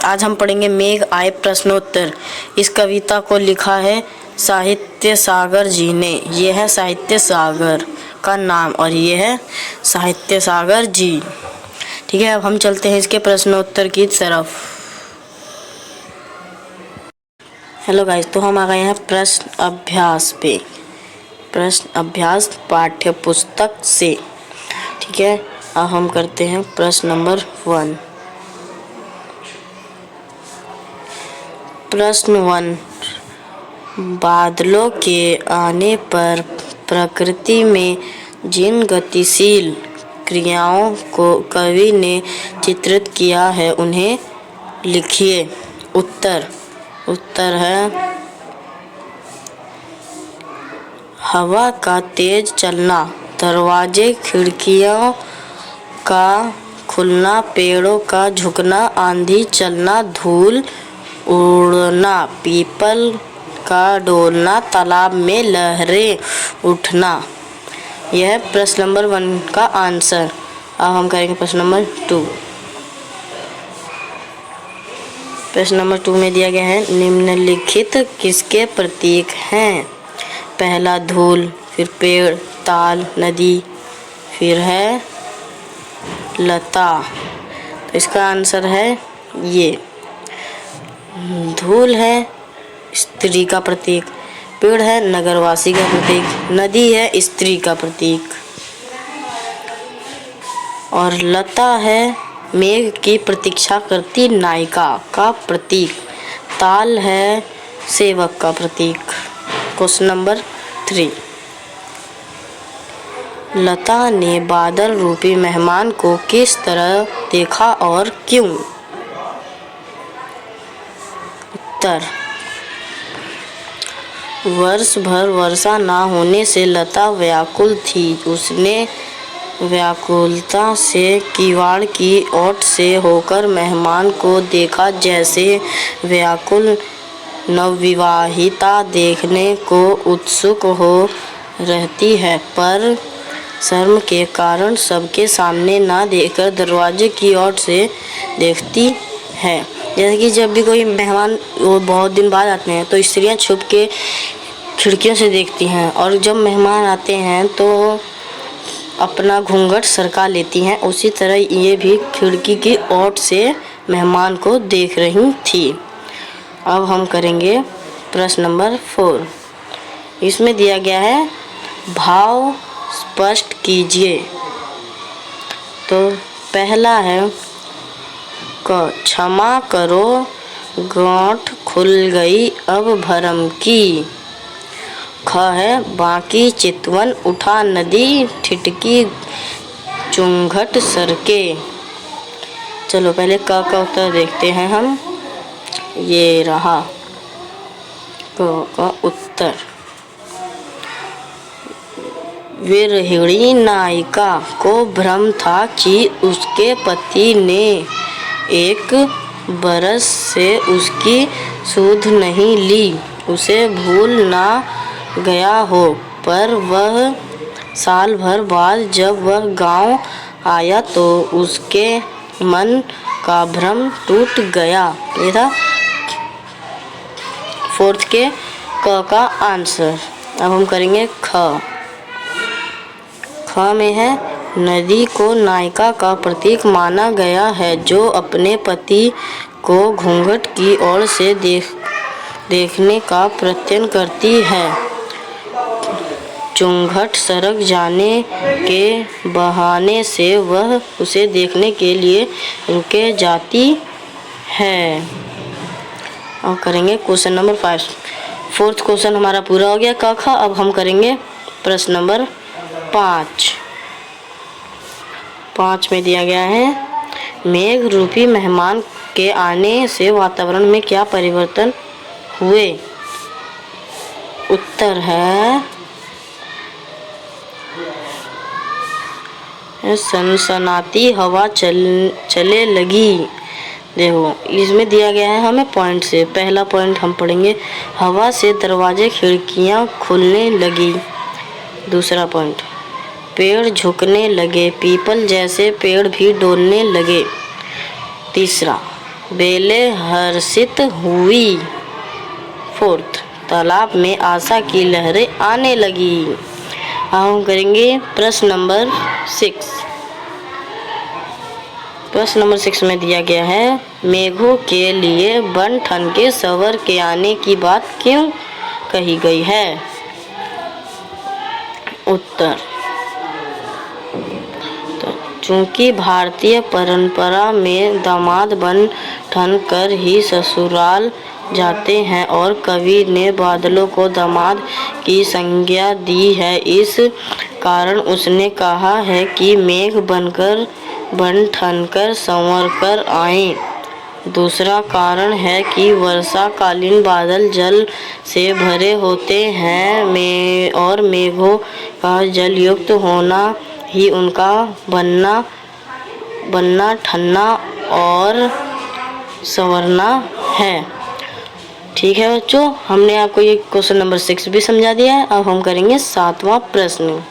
आज हम पढ़ेंगे मेघ आए प्रश्नोत्तर। इस कविता को लिखा है साहित्य सागर जी ने। यह है साहित्य सागर का नाम और ये है साहित्य सागर जी। ठीक है, अब हम चलते हैं इसके प्रश्नोत्तर की तरफ। हेलो गाइस, तो हम आ गए हैं प्रश्न अभ्यास पे। प्रश्न अभ्यास पाठ्य पुस्तक से। ठीक है, अब हम करते हैं प्रश्न नंबर 1। प्रश्न 1, बादलों के आने पर प्रकृति में जिन गतिशील क्रियाओं को कवि ने चित्रित किया है उन्हें लिखिए। उत्तर है हवा का तेज चलना, दरवाजे खिड़कियों का खुलना, पेड़ों का झुकना, आंधी चलना, धूल उड़ना, पीपल का डोलना, तालाब में लहरें उठना। यह प्रश्न नंबर 1 का आंसर। अब हम करेंगे प्रश्न नंबर 2। प्रश्न नंबर 2 में दिया गया है निम्नलिखित किसके प्रतीक हैं। पहला धूल, फिर पेड़, ताल, नदी, फिर है लता। तो इसका आंसर है ये। धूल है स्त्री का प्रतीक, पेड़ है नगरवासी का प्रतीक, नदी है स्त्री का प्रतीक और लता है मेघ की प्रतीक्षा करती नायिका का प्रतीक, ताल है सेवक का प्रतीक। क्वेश्चन नंबर 3, लता ने बादल रूपी मेहमान को किस तरह देखा और क्यों। उत्तर, वर्ष भर वर्षा न होने से लता व्याकुल थी। उसने व्याकुलता से किवाड़ की ओट से होकर मेहमान को देखा। जैसे व्याकुल नवविवाहिता देखने को उत्सुक हो रहती है पर शर्म के कारण सबके सामने ना देखकर दरवाजे की ओर से देखती है। जैसे कि जब भी कोई मेहमान वो बहुत दिन बाद आते हैं तो स्त्रियां छुप के खिड़कियों से देखती हैं और जब मेहमान आते हैं तो अपना घूंघट सरका लेती हैं। उसी तरह ये भी खिड़की की ओट से मेहमान को देख रही थी। अब हम करेंगे प्रश्न नंबर 4। इसमें दिया गया है भाव स्पष्ट कीजिए। तो पहला है क्षमा करो गांठ खुल गई अब भरम की। ख है बाकी चितवन उठा नदी ठिठकी चुंघट सरके। चलो पहले क का उत्तर देखते हैं हम। ये रहा क का उत्तर। विरहिणी नायिका को भ्रम था कि उसके पति ने एक बरस से उसकी सुध नहीं ली। उसे भूल ना गया हो पर वह साल भर बाद जब वह गांव आया तो उसके मन का भ्रम टूट गया। ये था 4th के क का आंसर। अब हम करेंगे ख में है नदी को नायिका का प्रतीक माना गया है जो अपने पति को घूंघट की ओर से देखने का प्रयत्न करती है। चुंघट सरक जाने के बहाने से वह उसे देखने के लिए रुके जाती है। और करेंगे क्वेश्चन नंबर 5। 4th क्वेश्चन हमारा पूरा हो गया क ख। अब हम करेंगे प्रश्न नंबर 5 में दिया गया है मेघ रूपी मेहमान के आने से वातावरण में क्या परिवर्तन हुए। उत्तर है सनसनाती हवा चले लगी। देखो इसमें दिया गया है हमें पॉइंट से। पहला पॉइंट हम पढ़ेंगे हवा से दरवाजे खिड़कियां खुलने लगी। दूसरा पॉइंट पेड़ झुकने लगे, पीपल जैसे पेड़ भी डोलने लगे। तीसरा बेलें हर्षित हुई। फोर्थ, तालाब में आशा की लहरें आने लगी। अब हम करेंगे प्रश्न नंबर 6। प्रश्न नंबर 6 में दिया गया है, मेघों के लिए बन ठन के सवर के आने की बात क्यों कही गई है? उत्तर, चूंकि भारतीय परंपरा में दामाद बन ठन कर ही ससुराल जाते हैं और कवि ने बादलों को दामाद की संज्ञा दी है, इस कारण उसने कहा है कि मेघ बनकर बन ठन कर संवर कर आए। दूसरा कारण है कि वर्षाकालीन बादल जल से भरे होते हैं और मेघों का जल युक्त होना ही उनका बनना ठनना और संवरना है। ठीक है बच्चों, हमने आपको ये क्वेश्चन नंबर 6 भी समझा दिया है। अब हम करेंगे 7वां प्रश्न।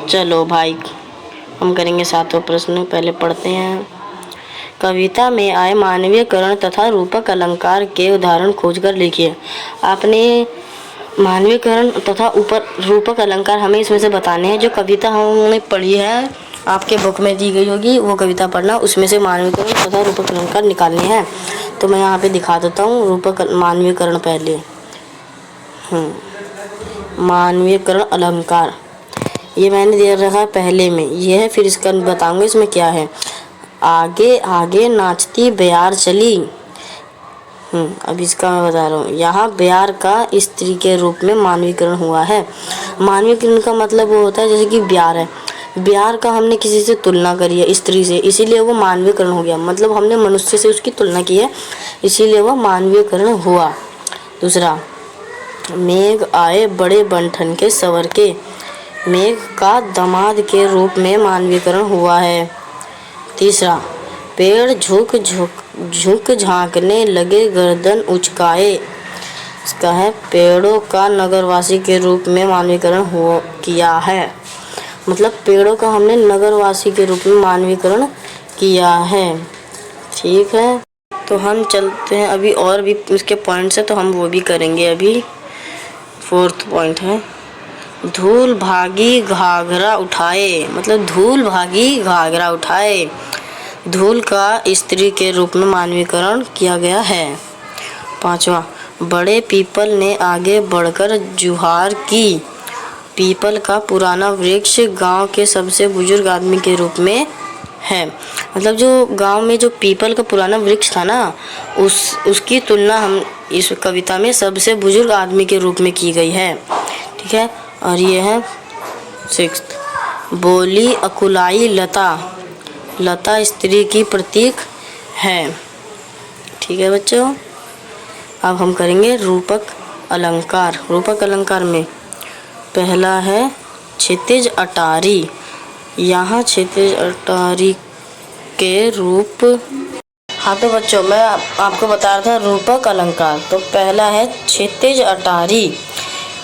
चलो भाई, हम करेंगे 7वां प्रश्न। पहले पढ़ते हैं। कविता में आए मानवीयकरण तथा रूपक अलंकार के उदाहरण खोजकर लिखिए। आपने मानवीयकरण तथा रूपक अलंकार हमें इसमें से बताने हैं। जो कविता हमने पढ़ी है आपके बुक में दी गई होगी वो कविता पढ़ना, उसमें से मानवीयकरण तथा रूपक अलंकार निकालने हैं। तो मैं यहाँ पे दिखा देता हूँ मानवीयकरण पहले। मानवीयकरण अलंकार ये मैंने दे रखा है पहले में, ये है। फिर इसका बताऊंगा इसमें क्या है। आगे आगे नाचती ब्यार चली। अब इसका मैं बता रहा हूँ। यहाँ ब्यार का स्त्री के रूप में मानवीकरण हुआ है। मानवीकरण का मतलब वो होता है जैसे कि ब्यार है, ब्यार का हमने किसी से तुलना करी है स्त्री से, इसीलिए वो मानवीकरण हो गया। मतलब हमने मनुष्य से उसकी तुलना की है, इसीलिए वो मानवीकरण हुआ। दूसरा, मेघ आए बड़े बंठन के सवर के। मेघ का दामाद के रूप में मानवीकरण हुआ है। तीसरा, पेड़ झुक झांकने लगे गर्दन उचकाए। इसका है पेड़ों का नगरवासी के रूप में मानवीकरण किया है। मतलब पेड़ों का हमने नगरवासी के रूप में मानवीकरण किया है। ठीक है, तो हम चलते हैं अभी और भी इसके पॉइंट्स है तो हम वो भी करेंगे। अभी 4th पॉइंट है, धूल भागी घाघरा उठाए। मतलब धूल भागी घाघरा उठाए, धूल का स्त्री के रूप में मानवीकरण किया गया है। 5वां, बड़े पीपल ने आगे बढ़कर जुहार की। पीपल का पुराना वृक्ष गांव के सबसे बुजुर्ग आदमी के रूप में है। मतलब जो गांव में जो पीपल का पुराना वृक्ष था ना, उसकी तुलना हम इस कविता में सबसे बुजुर्ग आदमी के रूप में की गई है। ठीक है, और ये है 6th, बोली अकुलाई लता। लता स्त्री की प्रतीक है। ठीक है बच्चों, अब हम करेंगे रूपक अलंकार। रूपक अलंकार में पहला है क्षितिज अटारी। यहाँ क्षितिज अटारी के रूप। हाँ तो बच्चों, मैं आपको बता रहा था रूपक अलंकार। तो पहला है क्षितिज अटारी।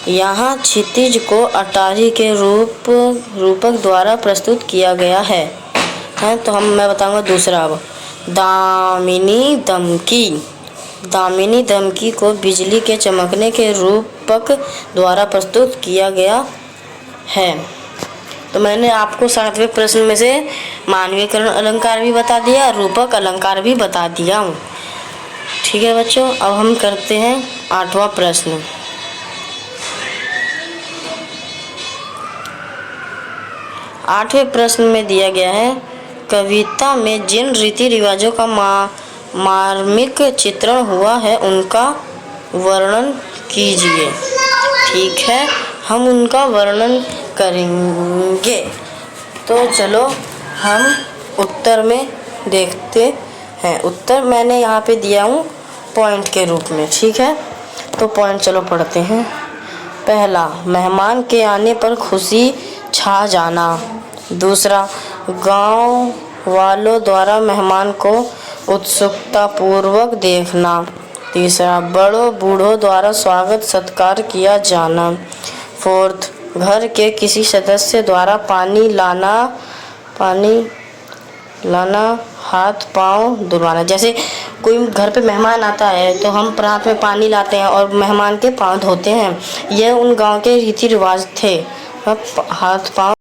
यहाँ क्षितिज को अटारी के रूपक द्वारा प्रस्तुत किया गया है। तो मैं बताऊंगा दूसरा। अब दामिनी दमकी। दामिनी दमकी को बिजली के चमकने के रूपक द्वारा प्रस्तुत किया गया है। तो मैंने आपको 7वें प्रश्न में से मानवीकरण अलंकार भी बता दिया, रूपक अलंकार भी बता दिया हूँ। ठीक है बच्चों, अब हम करते हैं 8वां प्रश्न। आठवें प्रश्न में दिया गया है, कविता में जिन रीति रिवाजों का मार्मिक चित्रण हुआ है उनका वर्णन कीजिए। ठीक है, हम उनका वर्णन करेंगे। तो चलो हम उत्तर में देखते हैं। उत्तर मैंने यहाँ पे दिया हूँ पॉइंट के रूप में। ठीक है, तो पॉइंट चलो पढ़ते हैं। पहला, मेहमान के आने पर खुशी छा जाना। दूसरा, गांव वालों द्वारा मेहमान को उत्सुकता पूर्वक देखना। तीसरा, बड़ों बूढ़ों द्वारा स्वागत सत्कार किया जाना। 4th, घर के किसी सदस्य द्वारा पानी लाना हाथ पाँव धुलवाना। जैसे कोई घर पे मेहमान आता है तो हम प्रात में पानी लाते हैं और मेहमान के पाँव धोते हैं। यह उन गांव के रीति रिवाज थे। हाथ पाँव